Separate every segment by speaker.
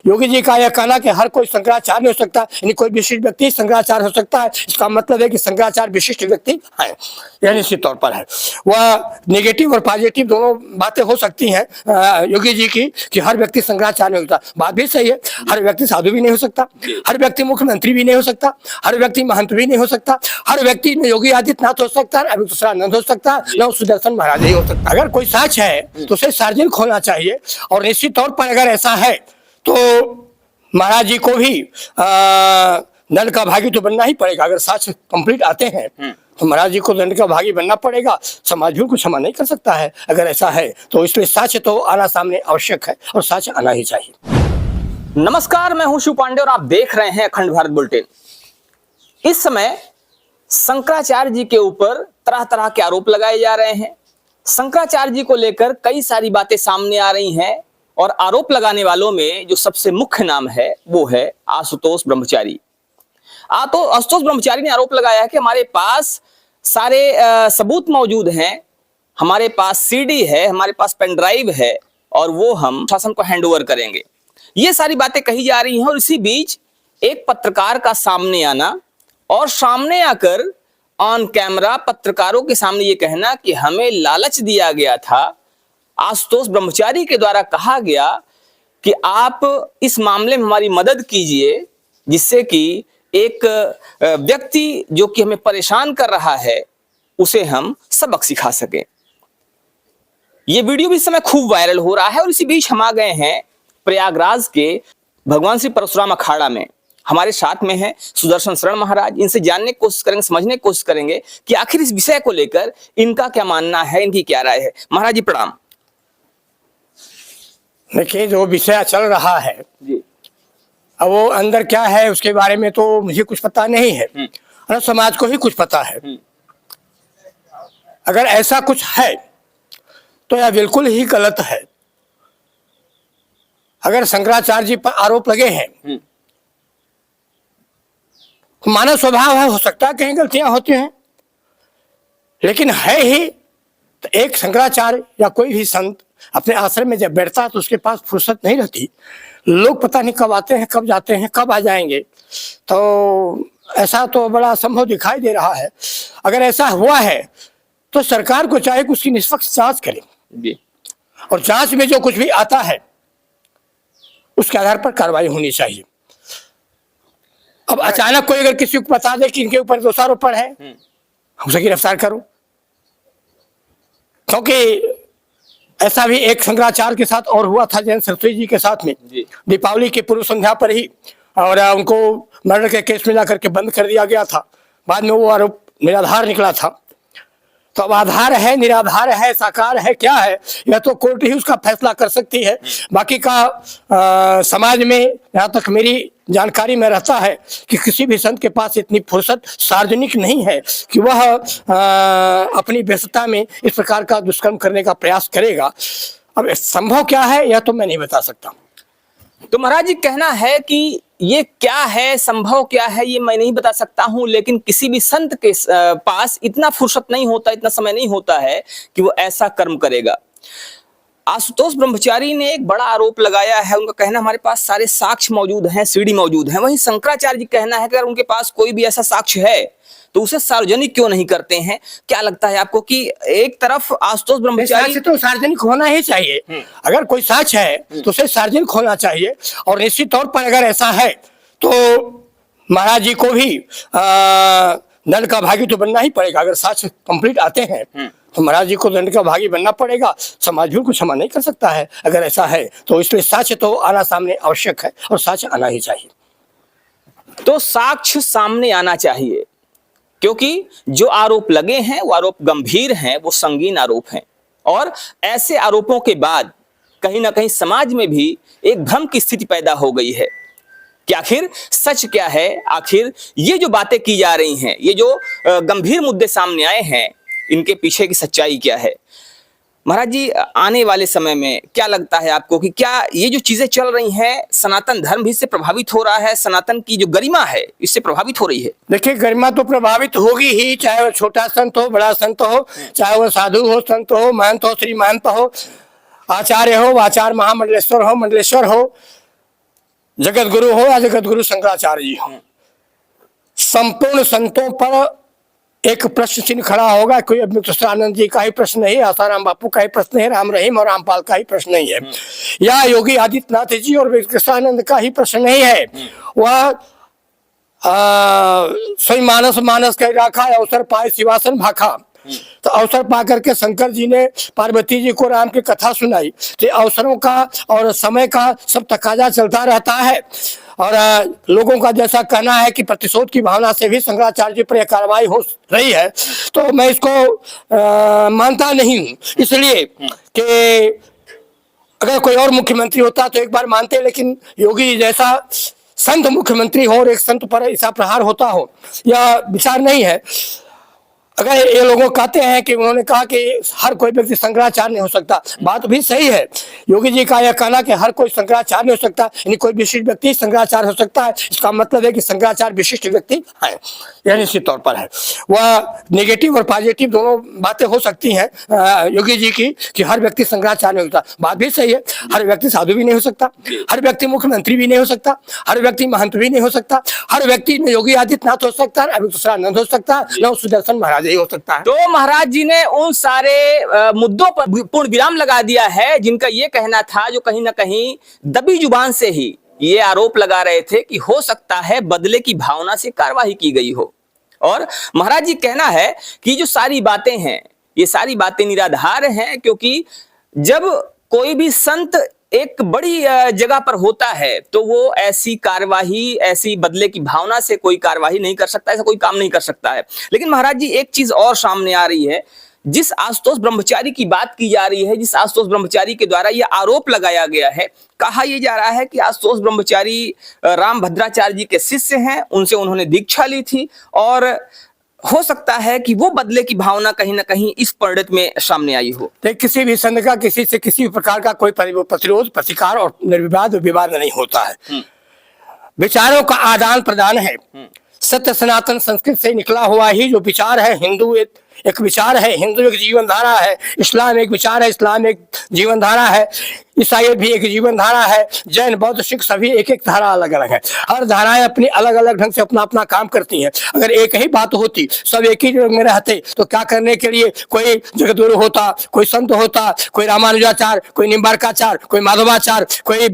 Speaker 1: योगी जी का यह कहना कि हर कोई शंकराचार्य नहीं हो सकता, यानी कोई विशिष्ट व्यक्ति शंकराचार्य हो सकता है, इसका मतलब है कि शंकराचार्य विशिष्ट व्यक्ति है, यह निश्चित तौर पर है। वह नेगेटिव और पॉजिटिव दोनों बातें हो सकती हैं योगी जी की कि हर व्यक्ति शंकराचार्य नहीं होता, बात भी सही है। हर व्यक्ति साधु भी नहीं हो सकता, हर व्यक्ति मुख्यमंत्री भी नहीं हो सकता, हर व्यक्ति महंत भी नहीं हो सकता, हर व्यक्ति न योगी आदित्यनाथ हो सकता है, दूसरानंद हो सकता है, न सुदर्शन महाराज ही हो सकता। अगर कोई सच है तो उसे सार्वजनिक होना चाहिए, और निश्चित तौर पर अगर ऐसा है तो महाराज जी को भी दंड का भागी तो बनना ही पड़ेगा। अगर साक्ष्य कंप्लीट आते हैं तो महाराज जी को दंड का भागी बनना पड़ेगा, समाज भी उनको क्षमा नहीं कर सकता है अगर ऐसा है तो। इसलिए साक्ष्य तो आना सामने आवश्यक है और साक्ष्य आना ही चाहिए।
Speaker 2: नमस्कार, मैं हूं शिव पांडे और आप देख रहे हैं अखंड भारत बुलेटिन। इस समय शंकराचार्य जी के ऊपर तरह तरह के आरोप लगाए जा रहे हैं। शंकराचार्य जी को लेकर कई सारी बातें सामने आ रही हैं और आरोप लगाने वालों में जो सबसे मुख्य नाम है वो है आशुतोष ब्रह्मचारी। तो आशुतोष ब्रह्मचारी ने आरोप लगाया है कि हमारे पास सारे सबूत मौजूद हैं, हमारे पास सीडी है, हमारे पास पेन ड्राइव है और वो हम शासन को हैंडओवर करेंगे। ये सारी बातें कही जा रही हैं और इसी बीच एक पत्रकार का सामने आना और सामने आकर ऑन कैमरा पत्रकारों के सामने ये कहना कि हमें लालच दिया गया था। आशुतोष ब्रह्मचारी के द्वारा कहा गया कि आप इस मामले में हमारी मदद कीजिए जिससे कि एक व्यक्ति जो कि हमें परेशान कर रहा है उसे हम सबक सिखा सकें। ये वीडियो भी इस समय खूब वायरल हो रहा है और इसी बीच हम आ गए हैं प्रयागराज के भगवान श्री परशुराम अखाड़ा में। हमारे साथ में है सुदर्शन शरण महाराज। इनसे जानने की कोशिश करेंगे, समझने की कोशिश करेंगे कि आखिर इस विषय को लेकर इनका क्या मानना है, इनकी क्या राय है। महाराज जी प्रणाम।
Speaker 1: देखिए, जो विषय चल रहा है
Speaker 2: जी,
Speaker 1: अब वो अंदर क्या है उसके बारे में तो मुझे कुछ पता नहीं है और समाज को ही कुछ पता है। अगर ऐसा कुछ है तो यह बिल्कुल ही गलत है। अगर शंकराचार्य जी पर आरोप लगे हैं तो मानव स्वभाव है, हो सकता है कहीं गलतियां होती हैं, लेकिन है ही तो एक शंकराचार्य या कोई भी संत अपने आश्रम में जब बैठता है तो उसके पास फुर्सत नहीं रहती। लोग पता नहीं कब आते हैं, कब जाते हैं, कब आ जाएंगे, तो ऐसा तो बड़ा असंभव दिखाई दे रहा है। अगर ऐसा हुआ है तो सरकार को चाहे कि उसकी निष्पक्ष जांच करे
Speaker 2: जी, और
Speaker 1: जांच में जो कुछ भी आता है उसके आधार पर कार्रवाई होनी चाहिए। अब अचानक कोई अगर किसी को बता दे कि इनके ऊपर दोषारोपण है, उसे गिरफ्तार करो, क्योंकि ऐसा भी एक शंकराचार्य के साथ और हुआ था जैन सरस्वती जी के साथ में दीपावली की पूर्व संध्या पर ही, और उनको मर्डर के केस में जाकर के बंद कर दिया गया था। बाद में वो आरोप निराधार निकला था। तो अब आधार है, निराधार है, साकार है, क्या है, यह तो कोर्ट ही उसका फैसला कर सकती है। बाकी का समाज में यहाँ तक मेरी जानकारी में रहता है कि किसी भी संत के पास इतनी फुर्सत सार्वजनिक नहीं है कि वह अपनी व्यस्तता में इस प्रकार का दुष्कर्म करने का प्रयास करेगा। अब संभव क्या है यह तो मैं नहीं बता सकता।
Speaker 2: तो महाराज जी कहना है कि ये क्या है, संभव क्या है, ये मैं नहीं बता सकता हूं, लेकिन किसी भी संत के पास इतना फुर्सत नहीं होता, इतना समय नहीं होता है कि वो ऐसा कर्म करेगा। आशुतोष ब्रह्मचारी ने एक बड़ा आरोप लगाया है। उनका कहना हमारे पास सारे साक्ष्य मौजूद हैं, सीडी मौजूद हैं। वहीं शंकराचार्य जी कहना है कि अगर उनके पास कोई भी ऐसा साक्ष्य है तो उसे सार्वजनिक क्यों नहीं करते हैं। क्या लगता है आपको कि एक तरफ आशुतोष ब्रह्मचारी
Speaker 1: तो सार्वजनिक होना ही चाहिए। अगर कोई साक्ष्य है तो उसे सार्वजनिक होना चाहिए, और निश्चित तौर पर अगर ऐसा है तो महाराज जी को भी दंड का भागी तो बनना ही पड़ेगा। अगर साक्ष्य कंप्लीट आते हैं तो महाराज जी को दंड का भागी बनना पड़ेगा, समाज भी उनको क्षमा नहीं कर सकता है अगर ऐसा है तो। इसलिए साक्ष्य तो आना सामने आवश्यक है और साक्ष्य आना ही चाहिए।
Speaker 2: तो साक्ष्य सामने आना चाहिए, क्योंकि जो आरोप लगे हैं वो आरोप गंभीर हैं, वो संगीन आरोप हैं, और ऐसे आरोपों के बाद कहीं ना कहीं समाज में भी एक भ्रम की स्थिति पैदा हो गई है कि आखिर सच क्या है, आखिर ये जो बातें की जा रही हैं, ये जो गंभीर मुद्दे सामने आए हैं, इनके पीछे की सच्चाई क्या है। महाराज जी, आने वाले समय में क्या लगता है आपको कि क्या ये जो चीजें चल रही हैं, सनातन धर्म भी इससे प्रभावित हो रहा है, सनातन की जो गरिमा है इससे प्रभावित हो रही है?
Speaker 1: देखिए, गरिमा तो प्रभावित होगी ही, चाहे वो छोटा संत हो, बड़ा संत हो, चाहे वो साधु हो, संत हो, महंत हो, श्री महंत हो, आचार्य हो, आचार्य महामंडलेश्वर हो, मंडलेश्वर हो, जगत गुरु हो या जगत गुरु शंकराचार्य जी हो, संपूर्ण संतों पर एक प्रश्न चिन्ह खड़ा होगा। कोई अमृतसरानंद जी का ही प्रश्न नहीं है, आसाराम बापू का ही प्रश्न है, राम रहीम और रामपाल का ही प्रश्न नहीं है, या योगी आदित्यनाथ जी और अमृतसरानंद का ही प्रश्न नहीं है। वह स्वयं मानस कह राखा, अवसर पाए शिवासन भाखा। तो अवसर पा करके शंकर जी ने पार्वती जी को राम की कथा सुनाई। तो अवसरों का और समय का सब तकाजा चलता रहता है, और लोगों का जैसा कहना है कि प्रतिशोध की भावना से भी शंकराचार्य जी पर यह कार्रवाई हो रही है, तो मैं इसको मानता नहीं हूँ। इसलिए कि अगर कोई और मुख्यमंत्री होता तो एक बार मानते, लेकिन योगी जैसा संत मुख्यमंत्री हो और एक संत पर ऐसा प्रहार होता हो, यह विचार नहीं है। अगर ये लोगों कहते हैं कि उन्होंने कहा कि हर कोई व्यक्ति शंकराचार्य नहीं हो सकता, बात भी सही है। योगी जी का यह कहना कि हर कोई शंकराचार्य नहीं हो सकता, यानी कोई विशिष्ट व्यक्ति शंकराचार्य हो सकता है, इसका मतलब है कि शंकराचार्य विशिष्ट व्यक्ति है, यह निश्चित तौर पर है। वह नेगेटिव और पॉजिटिव दोनों बातें हो सकती हैं योगी जी की, कि हर व्यक्ति शंकराचार्य नहीं होता, बात भी सही है। हर व्यक्ति साधु भी नहीं हो सकता, हर व्यक्ति मुख्यमंत्री भी नहीं हो सकता, हर व्यक्ति महंत भी नहीं हो सकता, हर व्यक्ति में योगी आदित्यनाथ हो सकता है, अमृतसरानंद हो सकता है, न सुदर्शन महाराज ही हो सकता है।
Speaker 2: तो महाराज जी ने उन सारे मुद्दों पर पूर्ण विराम लगा दिया है जिनका ये कहना था, जो कहीं ना कहीं दबी जुबान से ही ये आरोप लगा रहे थे कि हो सकता है बदले की भावना से कार्रवाई की गई हो। और महाराज जी कहना है कि जो सारी बातें हैं, ये सारी बातें निराधार हैं, क्योंकि जब कोई भी संत एक बड़ी जगह पर होता है तो वो ऐसी कार्यवाही, ऐसी बदले की भावना से कोई कार्यवाही नहीं कर सकता, ऐसा कोई काम नहीं कर सकता है। लेकिन महाराज जी एक चीज और सामने आ रही है, जिस आशुतोष ब्रह्मचारी की बात की जा रही है, जिस आशुतोष ब्रह्मचारी के द्वारा यह आरोप लगाया गया है, कहा यह जा रहा है कि आशुतोष ब्रह्मचारी रामभद्राचार्य जी के शिष्य हैं, उनसे उन्होंने दीक्षा ली थी, और हो सकता है कि वो बदले की भावना कहीं ना कहीं इस पंडित में सामने आई हो।
Speaker 1: तो किसी भी संत का किसी से किसी भी प्रकार का कोई प्रतिरोध, प्रतिकार और निर्विवाद विवाद नहीं होता है। विचारों का आदान प्रदान है। सत्य सनातन संस्कृत से निकला हुआ ही जो विचार है, हिंदू एक विचार है, हिंदू एक जीवन धारा है, इस्लाम एक विचार है, इस्लाम एक जीवन धारा है, ईसाई भी एक जीवन धारा है, जैन बौद्ध सिख सभी एक एक धारा अलग अलग है। हर धाराएं अपनी अलग अलग ढंग से अपना अपना काम करती हैं। अगर एक ही बात होती, सब एक ही जगह में रहते, तो क्या करने के लिए कोई जगतगुरु होता, कोई संत होता, कोई रामानुजाचार्य, कोई निम्बार्काचार्य, कोई माधवाचार्य, कोई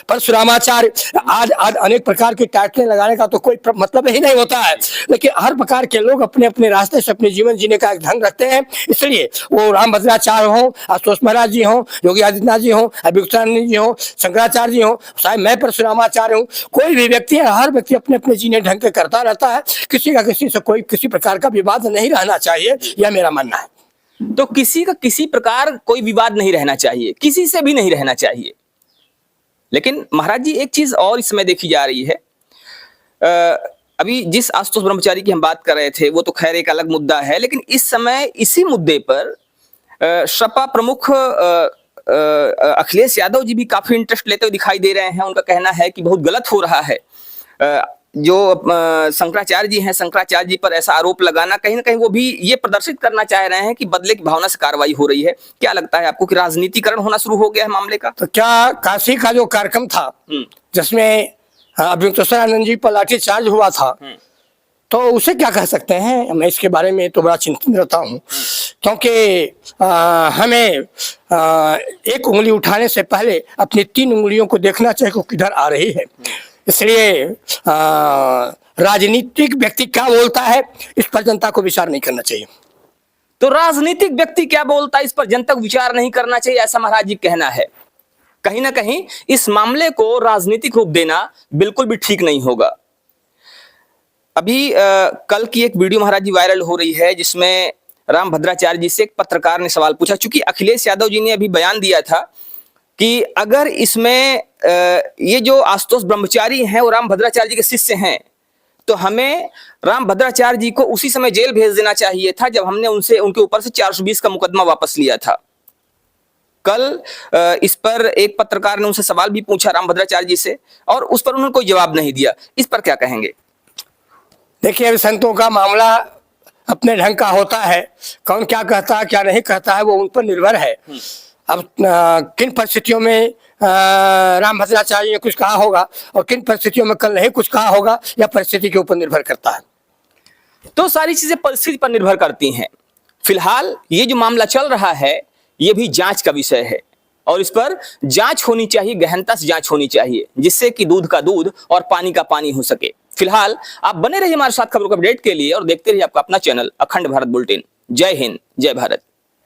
Speaker 1: परशुरामाचार्य, आज अनेक प्रकार की टाइटलें लगाने का तो कोई मतलब ही नहीं होता है। लेकिन हर प्रकार के लोग अपने अपने रास्ते से अपने जीवन जीने का एक ढंग रखते हैं। इसलिए वो रामभद्राचार्य हो, आशुतोष महाराज जी हो, योगी आदित्यनाथ जी हो, अभियुक्तानंद जी हो, शंकराचार्य जी हो, शायद मैं परशुरामाचार्य हूँ, कोई भी व्यक्ति है, हर व्यक्ति अपने अपने जीने ढंग के करता रहता है। किसी का किसी से कोई किसी प्रकार का विवाद नहीं रहना चाहिए, यह मेरा मानना है।
Speaker 2: तो किसी का किसी प्रकार कोई विवाद नहीं रहना चाहिए, किसी से भी नहीं रहना चाहिए। लेकिन महाराज जी एक चीज और इसमें देखी जा रही है, अभी जिस आशुतोष ब्रह्मचारी की हम बात कर रहे थे वो तो खैर एक अलग मुद्दा है, लेकिन इस समय इसी मुद्दे पर सपा प्रमुख अखिलेश यादव जी भी काफी इंटरेस्ट लेते हुए दिखाई दे रहे हैं। उनका कहना है कि बहुत गलत हो रहा है जो शंकराचार्य जी हैं, शंकराचार्य जी पर ऐसा आरोप लगाना, कहीं ना कहीं वो भी ये प्रदर्शित करना चाह रहे हैं कि बदले की भावना से कार्रवाई हो रही है। क्या लगता है आपको कि राजनीतिकरण होना शुरू हो गया है मामले का?
Speaker 1: तो क्या काशी का जो कार्यक्रम था जिसमें अभियुक्तानंद जी पर लाठीचार्ज हुआ था, तो उसे क्या कह सकते हैं? मैं इसके बारे में तो बड़ा चिंतित रहता हूँ, क्योंकि हमें एक उंगली उठाने से पहले अपनी 3 उंगलियों को देखना चाहिए कि किधर आ रही है। इसलिए राजनीतिक व्यक्ति क्या बोलता है इस पर जनता को विचार नहीं करना चाहिए।
Speaker 2: तो राजनीतिक व्यक्ति क्या बोलता है इस पर जनता को विचार नहीं करना चाहिए, ऐसा महाराज जी कहना है। कहीं ना कहीं इस मामले को राजनीतिक रूप देना बिल्कुल भी ठीक नहीं होगा। अभी कल की एक वीडियो महाराज जी वायरल हो रही है जिसमें रामभद्राचार्य जी से एक पत्रकार ने सवाल पूछा। चूंकि अखिलेश यादव जी ने अभी बयान दिया था कि अगर इसमें ये जो आशुतोष ब्रह्मचारी हैं वो रामभद्राचार्य जी के शिष्य हैं, तो हमें रामभद्राचार्य जी को उसी समय जेल भेज देना चाहिए था जब हमने उनके ऊपर से 420 का मुकदमा वापस लिया था। कल इस पर एक पत्रकार ने उनसे सवाल भी पूछा रामभद्राचार्य जी से, और उस पर उन्होंने कोई जवाब नहीं दिया। इस पर क्या कहेंगे?
Speaker 1: देखिए, अभी संतों का मामला अपने ढंग का होता है, कौन क्या कहता है क्या नहीं कहता है वो उन पर निर्भर है। अब किन परिस्थितियों में राम भद्राचार्य ने कुछ कहा होगा और किन परिस्थितियों में कल नहीं कुछ कहा होगा, या परिस्थिति के ऊपर निर्भर करता है।
Speaker 2: तो सारी चीजें परिस्थिति पर निर्भर करती हैं। फिलहाल ये जो मामला चल रहा है ये भी जांच का विषय है और इस पर जांच होनी चाहिए, गहनता से जांच होनी चाहिए, जिससे कि दूध का दूध और पानी का पानी हो सके। फिलहाल आप बने रहिए हमारे साथ खबरों को अपडेट के लिए और देखते रहिए आपका अपना चैनल अखंड भारत बुलेटिन। जय हिंद, जय भारत।